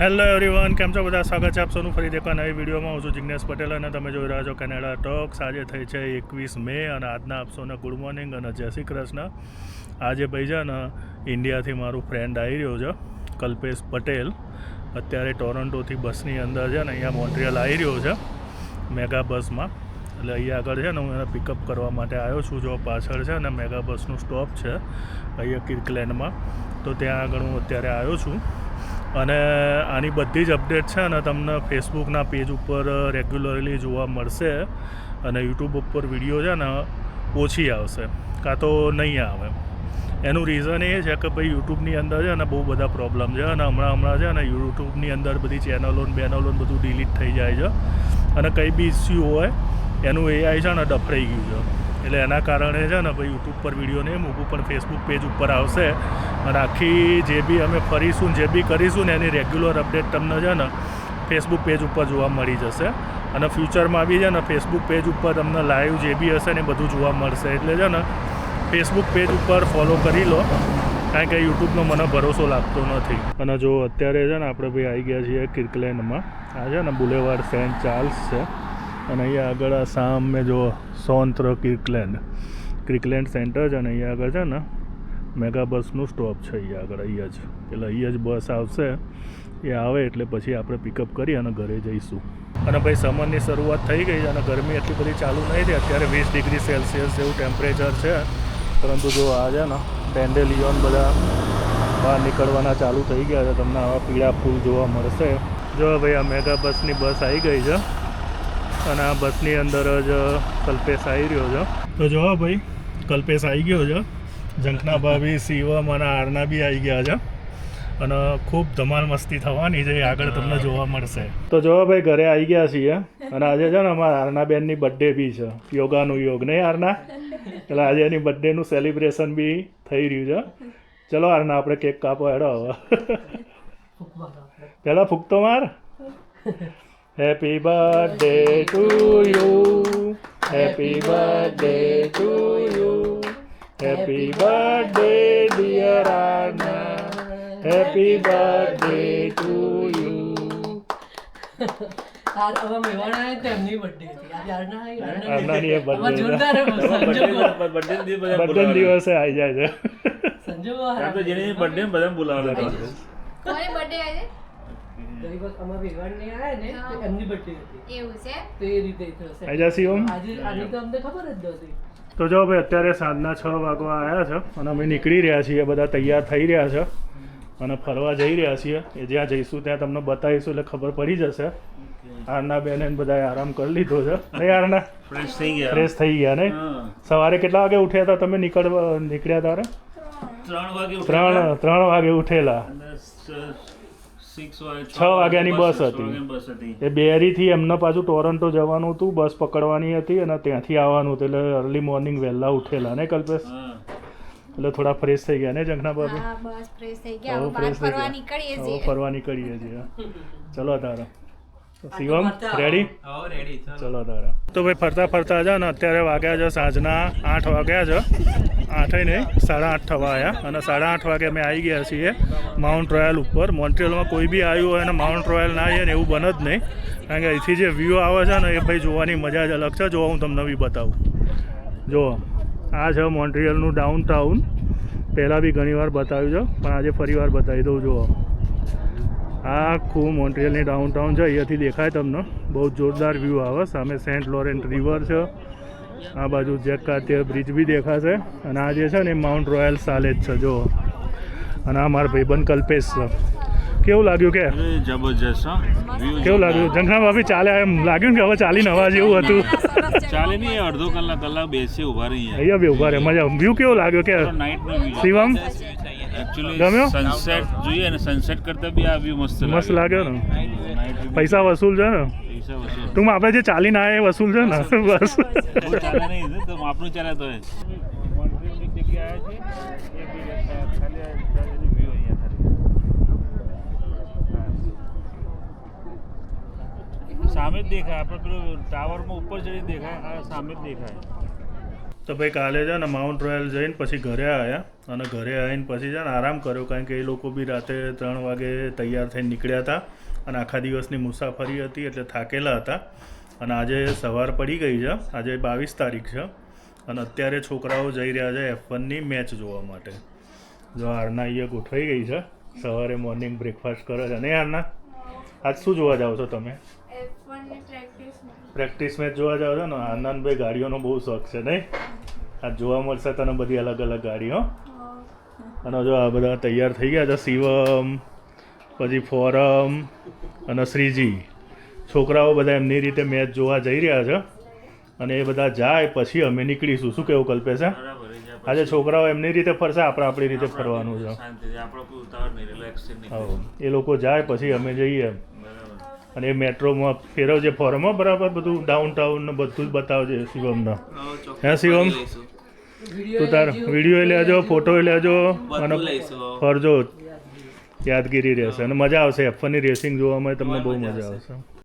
Hello everyone, કેમ છો બધા? સ્વાગત છે આપ સૌનું ફરી એકવાર નવી વિડીયોમાં. હું છું જિગ્નેશ પટેલ અને તમે જોઈ રહ્યા છો કેનેડા ટોક્સ. આજે થઈ છે 21 મે અને આજના આપ સૌને ગુડ મોર્નિંગ અને જય શ્રી કૃષ્ણ. આજે ભાઈ છે ને ઇન્ડિયાથી મારું ફ્રેન્ડ આવી રહ્યો છે, કલ્પેશ પટેલ. અત્યારે ટોરન્ટોથી બસની અંદર છે ને અહીંયા મોન્ટ્રિયલ આવી રહ્યો છે મેગા બસમાં. એટલે અહીંયા આગળ છે ને હું એને પિકઅપ કરવા માટે આવ્યો છું. જો પાછળ છે ને મેગા બસનું સ્ટોપ છે અહીંયા કિર્કલેન્ડમાં, તો ત્યાં આગળ હું અત્યારે આવ્યો છું. અને આની બધી જ અપડેટ છે ને તમને ફેસબુકના પેજ ઉપર રેગ્યુલરલી જોવા મળશે અને યુટ્યુબ ઉપર વિડીયો છે ને ઓછી આવશે, કાં તો નહીં આવે. એનું રીઝન એ છે કે ભાઈ યુટ્યુબની અંદર છે ને બહુ બધા પ્રોબ્લેમ છે અને હમણાં છે ને યુટ્યુબની અંદર બધી ચેનલો બધું ડિલીટ થઈ જાય છે અને કંઈ બી ઇસ્યુ હોય એનું એઆઈ છે ને ડફડાઈ ગયું છે. એટલે એના કારણે છે ને ભાઈ યુટ્યુબ પર વિડીયો નહીં મૂકું, પણ ફેસબુક પેજ ઉપર આવશે અને આખી જે બી અમે ફરીશું જે બી કરીશું ને એની રેગ્યુલર અપડેટ તમને છે ને ફેસબુક પેજ ઉપર જોવા મળી જશે. અને ફ્યુચરમાં બી છે ને ફેસબુક પેજ ઉપર તમને લાઈવ જે બી હશે ને બધું જોવા મળશે. એટલે છે ને ફેસબુક પેજ ઉપર ફોલો કરી લો, કારણ કે યુટ્યુબનો મને ભરોસો લાગતો નથી. અને જો અત્યારે છે ને આપણે ભાઈ આવી ગયા છીએ કિર્કલેન્ડમાં. આ છે ને બુલેવાર્ડ સેન્ટ ચાર્લ્સ છે અને અહીંયા આગળ આ સામે જો સોન્ત્ર કિર્કલેન્ડ સેન્ટર છે અને અહીંયા આગળ છે ને મેગા બસનું સ્ટોપ છે અહીંયા જ. એટલે અહીંયા જ બસ આવશે, એ આવે એટલે પછી આપણે પિકઅપ કરી અને ઘરે જઈશું. અને ભાઈ સમરની શરૂઆત થઈ ગઈ અને ગરમી એટલી બધી ચાલુ નહીં થઈ. અત્યારે 20 ડિગ્રી સેલ્સિયસ જેવું ટેમ્પરેચર છે, પરંતુ જો આ છે ને ડેન્ડેલિયોન બધા બહાર નીકળવાના ચાલુ થઈ ગયા છે. તમને આવા પીળા ફૂલ જોવા મળશે. જો ભાઈ આ મેગા બસની બસ આવી ગઈ છે અને આ બસની અંદર જ કલ્પેશ આવી રહ્યો છે. તો જો ભાઈ કલ્પેશ આવી ગયો છે, ઝંખના ભાભી, શિવમ અને આરના બી આવી ગયા છે અને ખૂબ ધમાલ મસ્તી થવાની છે, આગળ તમને જોવા મળશે. તો જો ભાઈ ઘરે આવી ગયા છીએ અને આજે છે ને અમારા આરના બેનની બર્થડે બી છે, યોગાનું યોગ નહીં આરના? એટલે આજે એની બર્થડેનું સેલિબ્રેશન બી થઈ રહ્યું છે. ચલો આરના આપણે કેક કાપો હેડો હવે. પહેલાં ફૂંકતો માર. Happy birthday to you, happy birthday to you, happy birthday dear Anna, happy birthday to you. હવે મેવાડ આવે તેમની બર્થડે હતી આજે આરનાની બર્થડે જોરદાર બર્થડે દિવસે આવી જાય છે. સંજોગો તો જેની બર્થડે બધા બોલાવવાના કોની બર્થડે આજે? અમારા મેવાડ ને આયા ને તો એમની બર્થડે હતી. એવું છે? તો એ રીતે થશે આજા શિવમ. આજે આની તો અમને ખબર જ નહોતી. તો જો ભાઈ અત્યારે સાંજના 6 વાગવા આવ્યા છે અને અમે નીકળી રહ્યા છીએ, બધા તૈયાર થઈ રહ્યા છે અને ફરવા જઈ રહ્યા છીએ. એ જ્યાં જઈશું ત્યાં તમને બતાવીશું એટલે ખબર પડી જશે. આરના બેને બધાએ આરામ કરી લીધો છે નહીં આરના? ફ્રેશ થઈ ગયા નહીં? સવારે કેટલા વાગે ઉઠ્યા હતા તમે? નીકળ્યા તારે 3 વાગે ઉઠેલા. 6 વાગ્યાની બસ હતી. એ બેરીથી એમને પાછું ટોરન્ટો જવાનું હતું, બસ પકડવાની હતી અને ત્યાંથી આવવાનું હતું. એટલે અર્લી મોર્નિંગ વહેલા ઉઠેલા ને કલ્પેશ? એટલે થોડા ફ્રેશ થઈ ગયા ને ઝંખના ભાભી? હા, બસ ફ્રેશ થઈ ગયા. હવે બહાર ફરવા નીકળીએ છીએ. ફરવા નીકળીએ છીએ. ચલો તારા શિવમ રેડી? ચલો તારા. તો ભાઈ ફરતા ફરતા છે ને અત્યારે વાગ્યા છે સાંજના 8 વાગ્યા છે. 8 નહીં, 8:30 થવા આવ્યા અને 8:30 વાગે અમે આવી ગયા છીએ માઉન્ટ રોયલ ઉપર. મોન્ટ્રિયલમાં કોઈ બી આવ્યું હોય અને માઉન્ટ રોયલ ના આવીએ ને એવું બને જ નહીં, કારણ કે અહીંથી જે વ્યૂ આવે છે ને એ ભાઈ જોવાની મજા જ અલગ છે. જો હું તમને બી બતાવું. જુઓ આ છે મોન્ટ્રિયલનું ડાઉન ટાઉન. પહેલાં બી ઘણી વાર બતાવ્યું છે પણ આજે ફરી વાર બતાવી દઉં. જુઓ આ આખું મોન્ટ્રિયલની ડાઉન ટાઉન છે, અહીંયાથી દેખાય તમને. બહુ જોરદાર વ્યૂ આવે. સામે સેન્ટ લોરેન્ટ રિવર છે, આ બાજુ જેક કાર્ટિયર બ્રિજ બી દેખાશે અને આ જે છે ને એ માઉન્ટ રોયલ સાલે જ છે. જો અને આ મારા ભાઈબંધ કલ્પેશ છે. કેવું લાગ્યું કે? જબરજસ્ત. કેવું લાગ્યું ઝંખના ભાભી? ચાલે એમ લાગ્યું કે હવે ચાલી નવા જેવું હતું? ચાલે નહીં, અડધો કલાક બેસી ઉભા રહી અહીંયા બી ઉભા રહે. મજા. વ્યૂ કેવો લાગ્યો કે શિવમ? ગમ્યો? સનસેટ જોઈએ ને, સનસેટ કરતા બી આ વ્યૂ મસ્ત લાગ્યો ને. પૈસા વસૂલ છે ને ટૂંકમાં? આપણે જે ચાલીને આવ્યા એ વસૂલ છે ને? બસ ચાલે નહીં તો આપણું ચાલે તો સામે જ દેખાય. આપણે પેલું ટાવરમાં ઉપર ચડી દેખાય, આ સામે જ દેખાય. તો ભાઈ કાલે છે ને માઉન્ટ રોયલ જઈને પછી ઘરે આવ્યા અને ઘરે આવીને પછી છે ને આરામ કર્યો, કારણ કે એ લોકો બી રાતે 3 વાગે તૈયાર થઈને નીકળ્યા હતા અને આખા દિવસની મુસાફરી હતી એટલે થાકેલા હતા. અને આજે સવાર પડી ગઈ છે, આજે 22 તારીખ છે અને અત્યારે છોકરાઓ જઈ રહ્યા છે F1ની મેચ જોવા માટે. જો આરના અહીંયા ગોઠવાઈ ગઈ છે, સવારે મોર્નિંગ બ્રેકફાસ્ટ કરે છે. અને આરના આજ શું જોવા જાઓ છો તમે? F1 ની પ્રેક્ટિસ મેચ જોવા જાઓ છો ને? આનંદભાઈ ગાડીઓનો બહુ શોખ છે નહીં? આજ જોવા મળશે તને બધી અલગ અલગ ગાડીઓ. અને જો આ બધા તૈયાર થઈ ગયા છે, શિવમ, પછી ફોરમ અને શ્રીજી. છોકરાઓ બધા એમની રીતે મેચ જોવા જઈ રહ્યા છે અને એ બધા જાય પછી અમે નીકળીશું. શું કેવું કલ્પેશ? આજે છોકરાઓ એમની રીતે ફરશે, આપણે આપણી રીતે ફરવાનું છે. હા, એ લોકો જાય પછી અમે જઈએ. અને એ મેટ્રોમાં ફેરવજે ફોરમમાં બરાબર, બધું ડાઉનટાઉન ને બધું જ બતાવજે શિવમના. હે શિવમ? તું તાર વિડીયો લેજો, ફોટો લેજો અને ફરજો. યાદગીરી રહેશે અને મજા આવશે. F1ની રેસિંગ જોવામાં તમને બહુ મજા આવશે.